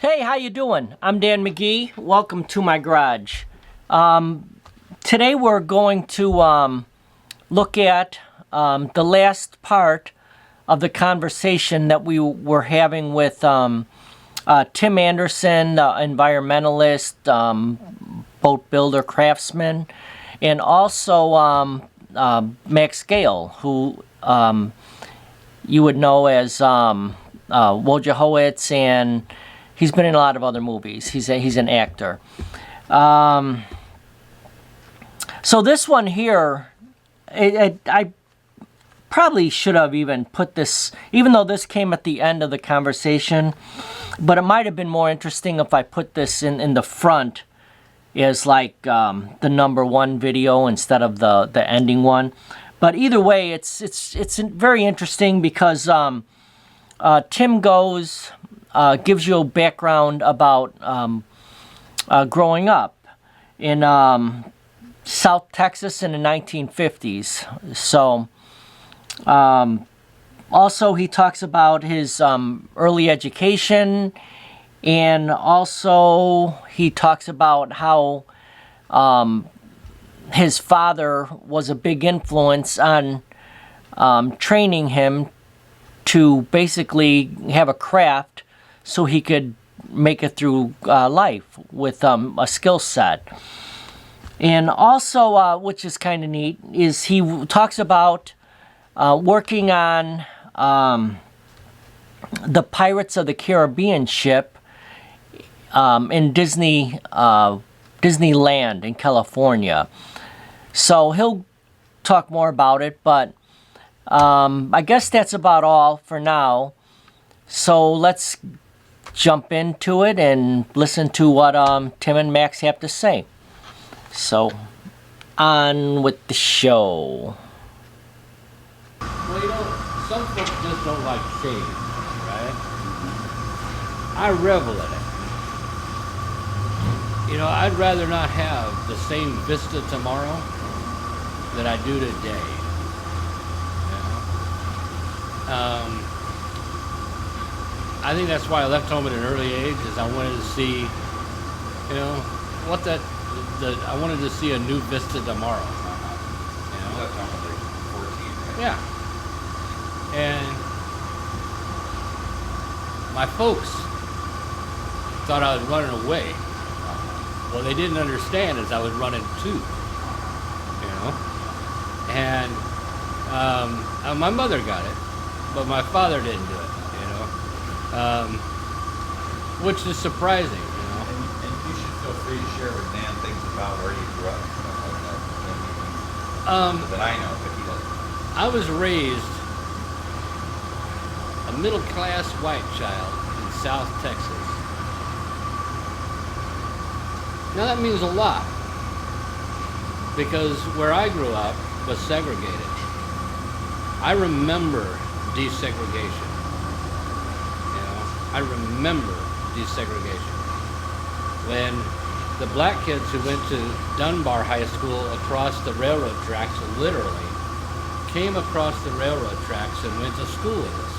Hey, how you doing? I'm Dan McGee. Welcome to my garage. Today we're going to look at the last part of the conversation that we were having with Tim Anderson, environmentalist, boat builder, craftsman, and also Max Gail, who you would know as Wojciechowicz, and he's been in a lot of other movies. He's an actor. So this one here, I probably should have even put this, even though this came at the end of the conversation, but it might have been more interesting if I put this in the front as like the number one video instead of the ending one. But either way, it's very interesting because Tim gives you a background about growing up in South Texas in the 1950s. So also he talks about his early education, and also he talks about how his father was a big influence on training him to basically have a craft so he could make it through life with a skill set. And also, which is kind of neat, is he talks about working on the Pirates of the Caribbean ship in Disneyland in California. So he'll talk more about it, but I guess that's about all for now. So let's jump into it and listen to what Tim and Max have to say. So, on with the show. Well, some folks just don't like change, right? I revel in it. I'd rather not have the same vista tomorrow that I do today. I think that's why I left home at an early age, is I wanted to see, I wanted to see a new vista tomorrow. Left home at like 14, right? Yeah. And my folks thought I was running away. Well, they didn't understand as I was running too. And my mother got it, but my father didn't do it. Which is surprising. And you should feel free to share with Dan things about where you grew up. That I know, but he doesn't. I was raised a middle-class white child in South Texas. Now that means a lot, because where I grew up was segregated. I remember desegregation. I remember desegregation. When the black kids who went to Dunbar High School across the railroad tracks literally came across the railroad tracks and went to school with us.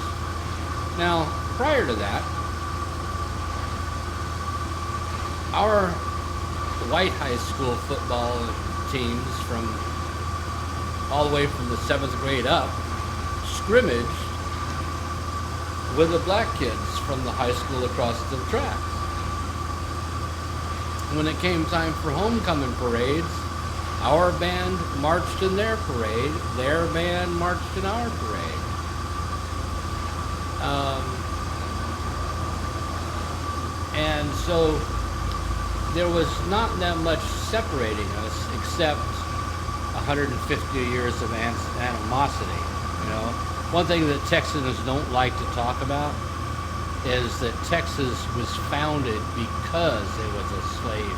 Now, prior to that, our white high school football teams from all the way from the 7th grade up scrimmaged with the black kids from the high school across the tracks. When it came time for homecoming parades, our band marched in their parade, their band marched in our parade. And so there was not that much separating us except 150 years of animosity. One thing that Texans don't like to talk about is that Texas was founded because it was a slave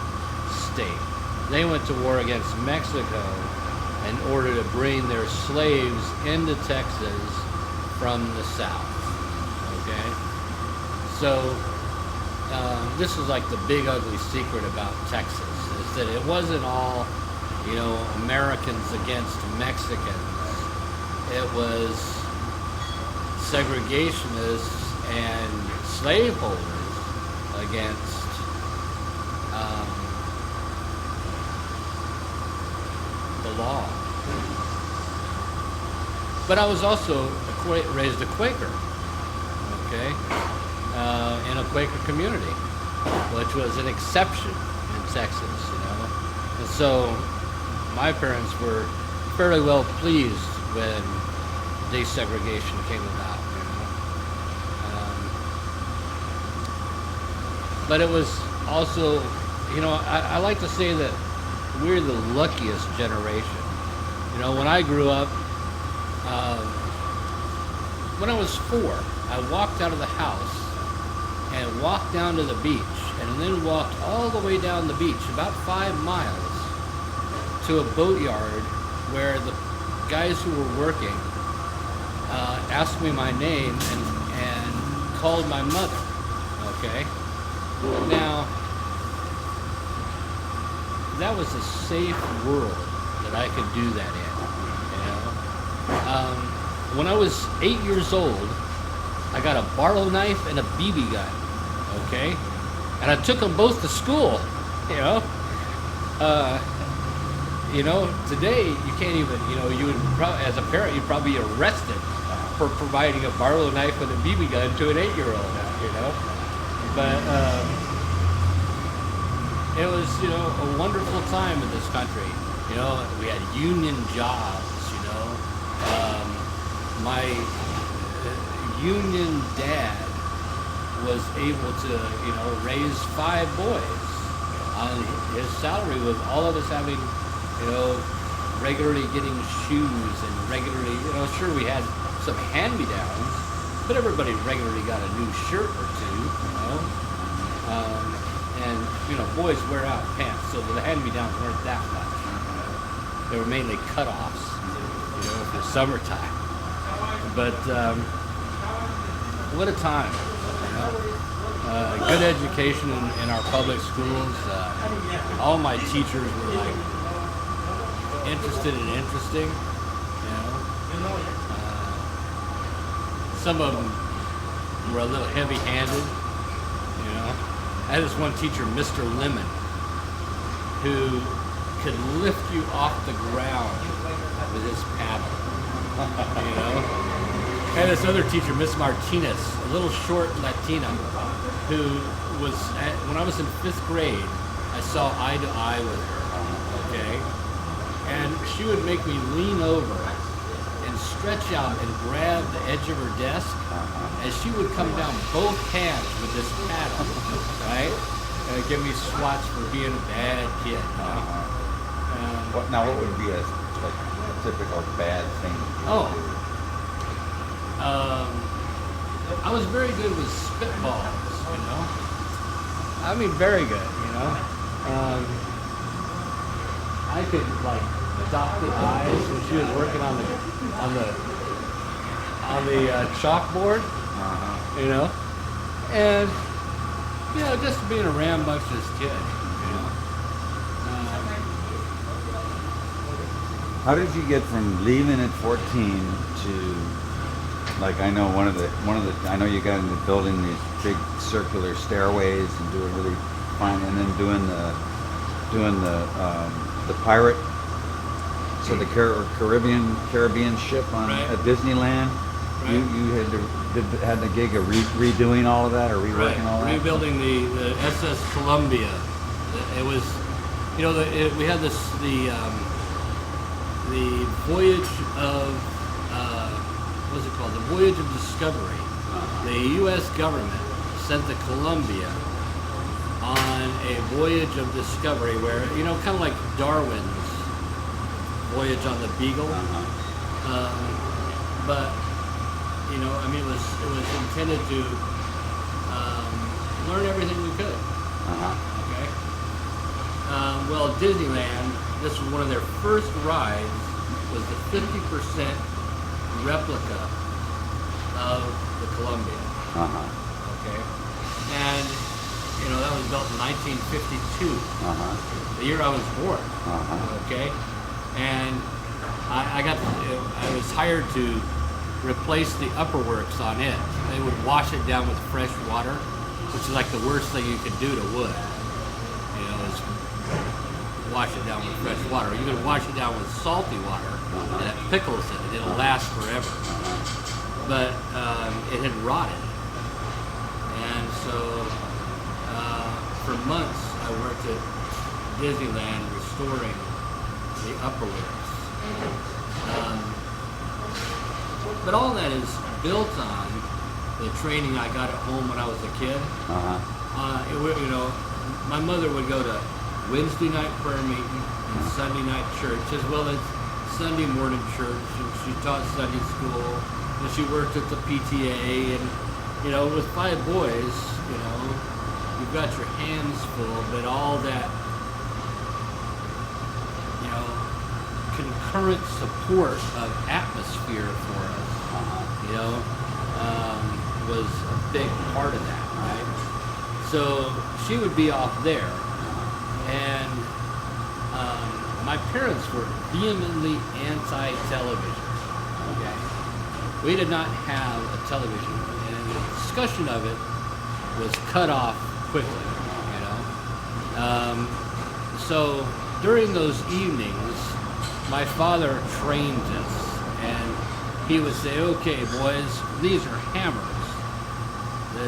state. They went to war against Mexico in order to bring their slaves into Texas from the south. Okay? So this is like the big ugly secret about Texas, is that it wasn't all, Americans against Mexicans. It was segregationists and slaveholders against the law. But I was also raised a Quaker, okay, in a Quaker community, which was an exception in Texas, you know. And so my parents were fairly well pleased when desegregation came about, you know. But it was also, you know, I like to say that we're the luckiest generation. You know, when I grew up, when I was 4, I walked out of the house and walked down to the beach, and then walked all the way down the beach, about 5 miles, to a boatyard where the guys who were working asked me my name and called my mother. Okay? Now, that was a safe world that I could do that in, you know? When I was 8 years old, I got a barrel knife and a BB gun, okay? And I took them both to school, you know? Today you can't even, you know, you would probably, as a parent, you'd probably be arrested for providing a barrel knife and a BB gun to an 8-year-old, you know? But it was, you know, a wonderful time in this country. You know, we had union jobs, you know. My union dad was able to, you know, raise 5 boys. His salary was all of us having, you know, regularly getting shoes and regularly, you know, sure we had some hand-me-downs, but everybody regularly got a new shirt or two, you know. And, you know, boys wear out pants, so the hand-me-downs weren't that much. You know? They were mainly cut-offs, you know, for summertime. But what a time, you know. Good education in our public schools. All my teachers were like interested and interesting, you know. Some of them were a little heavy-handed, you know. I had this one teacher, Mr. Lemon, who could lift you off the ground with his paddle, you know. I had this other teacher, Miss Martinez, a little short Latina, who was, when I was in 5th grade, I saw eye to eye with her, okay? And she would make me lean over and stretch out and grab the edge of her desk, and she would come down both hands with this paddle, right? And give me swats for being a bad kid, you know? What would be a typical bad thing? I was very good with spitballs, you know? I mean, very good, you know? I could, like, dot the I's when she was working on the chalkboard, you know? And, you know, just being a rambunctious kid, you know? How did you get from leaving at 14 to, like, I know I know you got into building these big circular stairways and doing really fine, and then doing the pirate, so the Caribbean ship on at Disneyland. Right. You had the gig of redoing all of that, or reworking all that. Rebuilding the SS Columbia. It was, you know, we had the voyage of what's it called? The voyage of discovery. The U.S. government sent the Columbia on a voyage of discovery, where, you know, kind of like Darwin's voyage on the Beagle. But, you know, I mean, it was intended to learn everything we could. Okay. Well, Disneyland, this was one of their first rides, was the 50% replica of the Columbia. Okay. And, you know, that was built in 1952, the year I was born. Okay. And I was hired to replace the upper works on it. They would wash it down with fresh water which is like the worst thing you could do to wood. You know, is wash it down with fresh water. You can wash it down with salty water, and it pickles it, and it'll last forever. But it had rotted, and so for months I worked at Disneyland restoring the upper works. But all that is built on the training I got at home when I was a kid. You know, my mother would go to Wednesday night prayer meeting and Sunday night church, as well as Sunday morning church, and she taught Sunday school, and she worked at the PTA, and you know, with 5 boys, you know, you've got your hands full, but all that, you know, concurrent support of atmosphere for us, you know, was a big part of that, right? So she would be off there, and my parents were vehemently anti-television. Okay, we did not have a television, and the discussion of it was cut off quickly. You know, so during those evenings, my father trained us, and he would say, "Okay, boys, these are hammers.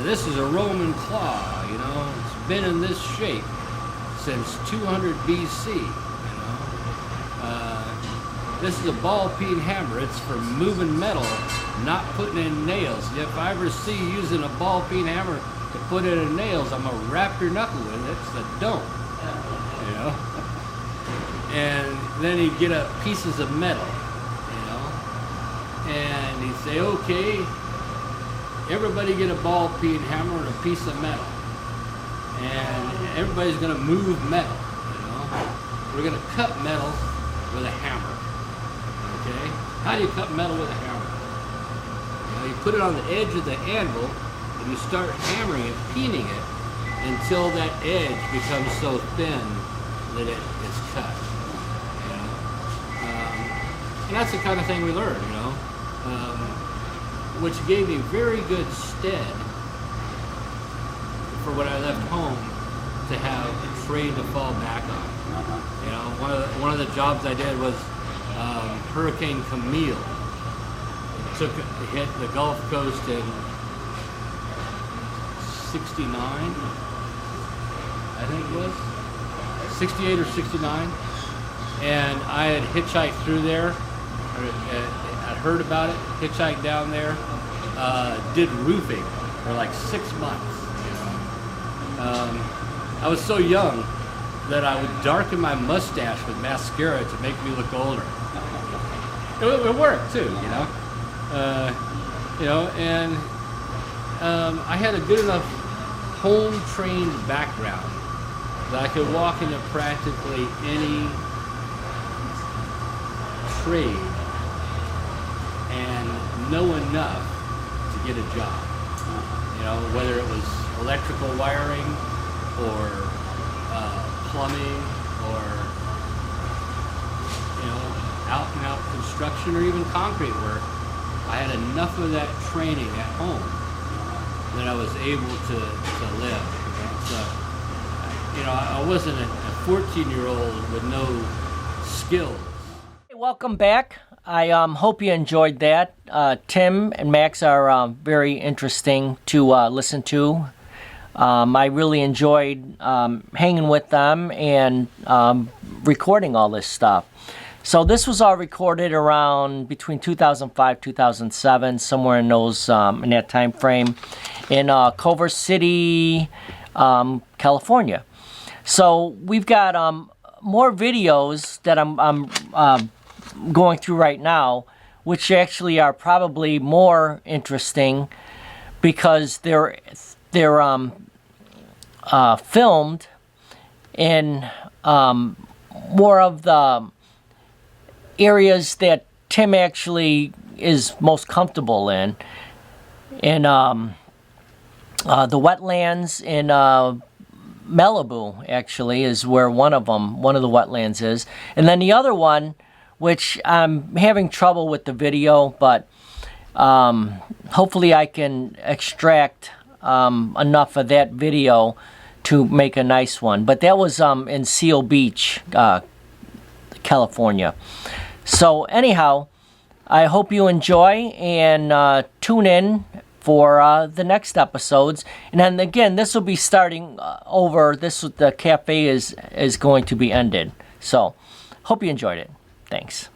This is a Roman claw. You know, it's been in this shape since 200 BC. You know, this is a ball-peen hammer. It's for moving metal, not putting in nails. If I ever see you using a ball-peen hammer to put it in nails, I'm gonna wrap your knuckle with it. So don't." You know. And then he'd get up pieces of metal, you know, and he'd say, "Okay, everybody get a ball-peen hammer and a piece of metal, and everybody's gonna move metal, you know. We're gonna cut metal with a hammer, okay? How do you cut metal with a hammer? You know, you put it on the edge of the anvil, and you start hammering it, peening it, until that edge becomes so thin that it is cut." And that's the kind of thing we learned, you know, which gave me very good stead for when I left home to have a trade to fall back on. You know, one of the jobs I did was Hurricane Camille. It hit the Gulf Coast in '69, I think it was, 68 or 69, and I had hitchhiked through there. I'd heard about it, hitchhiked down there, did roofing for like 6 months. You know, I was so young that I would darken my mustache with mascara to make me look older. It worked too, you know. You know, and I had a good enough home-trained background that I could walk into practically any trade and know enough to get a job. You know, whether it was electrical wiring or plumbing or, you know, out and out construction or even concrete work. I had enough of that training at home that I was able to live. So, you know, I wasn't a 14-year-old with no skills. Hey, welcome back. I hope you enjoyed that. Tim and Max are very interesting to listen to. I really enjoyed hanging with them and recording all this stuff. So this was all recorded around between 2005, 2007, somewhere in those in that time frame, in Culver City, California. So we've got more videos that I'm going through right now, which actually are probably more interesting because they're filmed in more of the areas that Tim actually is most comfortable in the wetlands in Malibu. Actually, is where one of the wetlands is, and then the other one, which I'm having trouble with the video, but hopefully I can extract enough of that video to make a nice one. But that was in Seal Beach, California. So anyhow, I hope you enjoy and tune in for the next episodes. And then again, this will be starting over. The cafe is going to be ended. So hope you enjoyed it. Thanks.